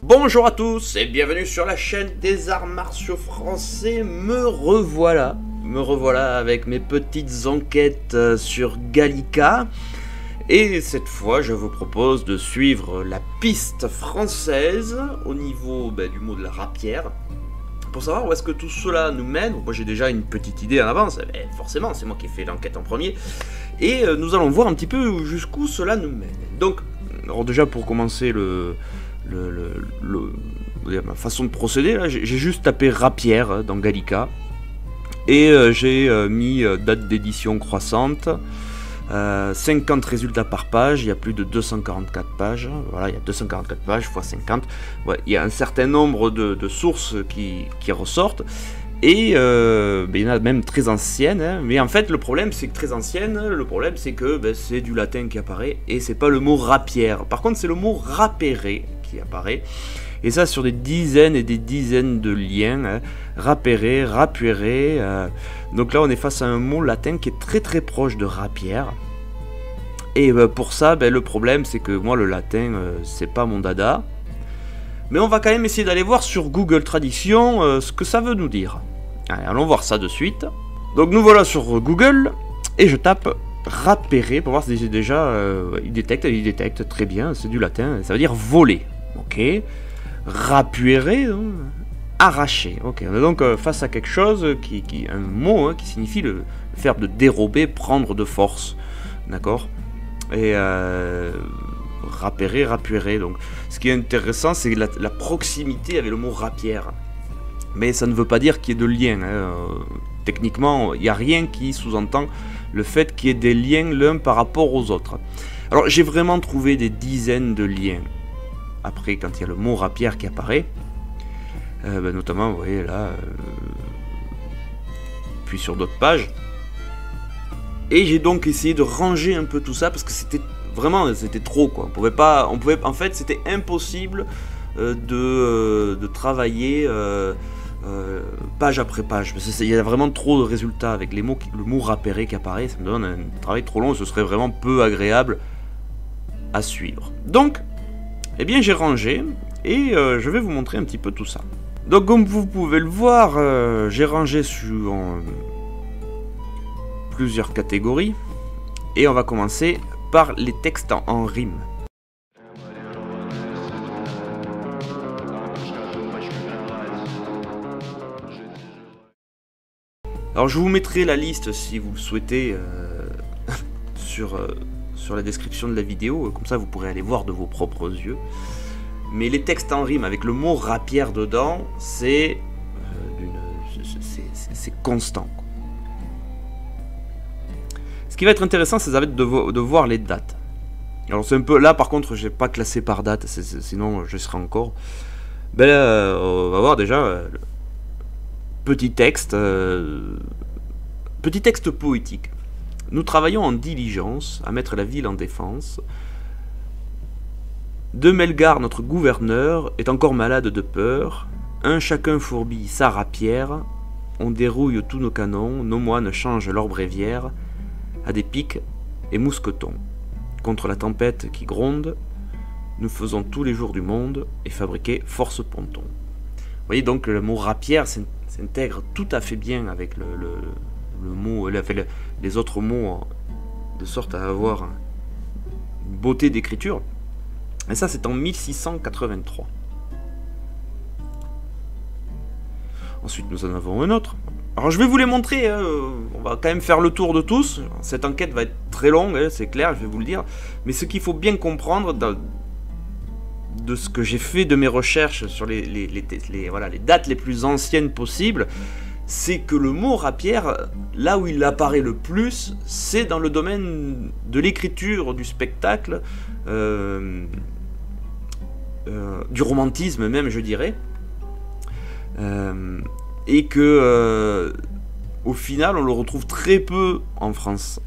Bonjour à tous et bienvenue sur la chaîne des arts martiaux français. Me revoilà avec mes petites enquêtes sur Gallica. Et cette fois, je vous propose de suivre la piste française au niveau du mot de la rapière. Pour savoir où est-ce que tout cela nous mène. Moi j'ai déjà une petite idée en avance, forcément c'est moi qui ai fait l'enquête en premier. Et nous allons voir un petit peu jusqu'où cela nous mène. Donc, alors déjà pour commencer ma façon de procéder, là, j'ai juste tapé rapière dans Gallica et j'ai mis date d'édition croissante, 50 résultats par page, il y a plus de 244 pages, voilà, il y a 244 pages x 50, ouais, il y a un certain nombre de sources qui ressortent, et il y en a même très anciennes, hein, mais en fait le problème c'est que très anciennes, c'est que c'est du latin qui apparaît, et c'est pas le mot rapière, par contre c'est le mot rapérer qui apparaît, et ça sur des dizaines et des dizaines de liens, hein. Rapérer, rapuérer, donc là on est face à un mot latin qui est très très proche de rapière, et pour ça le problème c'est que moi le latin c'est pas mon dada, mais on va quand même essayer d'aller voir sur Google Traduction ce que ça veut nous dire. Allez, allons voir ça de suite. Donc nous voilà sur Google, et je tape rapérer pour voir si déjà il détecte très bien, c'est du latin, ça veut dire voler. Ok, rapuérer, arracher. Ok, on est donc face à quelque chose un mot qui signifie le verbe de dérober, prendre de force. D'accord. Et rapérer, rapuérer. Donc, ce qui est intéressant, c'est la proximité avec le mot rapière. Mais ça ne veut pas dire qu'il y ait de lien. Techniquement, il n'y a rien qui sous-entend le fait qu'il y ait des liens l'un par rapport aux autres. Alors, j'ai vraiment trouvé des dizaines de liens. Après, quand il y a le mot rapière qui apparaît, notamment, vous voyez là, puis sur d'autres pages. Et j'ai donc essayé de ranger un peu tout ça parce que c'était trop quoi. En fait, c'était impossible de travailler page après page. Il y a vraiment trop de résultats avec le mot rapérer qui apparaît. Ça me donne un travail trop long et ce serait vraiment peu agréable à suivre. Donc, eh bien, j'ai rangé et je vais vous montrer un petit peu tout ça. Donc, comme vous pouvez le voir, j'ai rangé sur plusieurs catégories et on va commencer par les textes en rime. Alors je vous mettrai la liste si vous le souhaitez sur la description de la vidéo, comme ça vous pourrez aller voir de vos propres yeux. Mais les textes en rime avec le mot rapière dedans, c'est constant. Ce qui va être intéressant, c'est de voir les dates. Alors c'est un peu là par contre, j'ai pas classé par date, sinon je serai encore. On va voir déjà petit texte poétique. Nous travaillons en diligence à mettre la ville en défense. De Melgar, notre gouverneur, est encore malade de peur. Un chacun fourbit sa rapière. On dérouille tous nos canons, nos moines changent leur bréviaire à des pics et mousquetons. Contre la tempête qui gronde, nous faisons tous les jours du monde et fabriquer force ponton. Vous voyez donc le mot rapière s'intègre tout à fait bien avec le mot, les autres mots, de sorte à avoir une beauté d'écriture. Et ça, c'est en 1683. Ensuite, nous en avons un autre. Alors, je vais vous les montrer. On va quand même faire le tour de tous. Cette enquête va être très longue, c'est clair, je vais vous le dire. Mais ce qu'il faut bien comprendre de ce que j'ai fait de mes recherches sur les dates les plus anciennes possibles, c'est que le mot rapière, là où il apparaît le plus, c'est dans le domaine de l'écriture, du spectacle, du romantisme même, je dirais, et que au final on le retrouve très peu en France.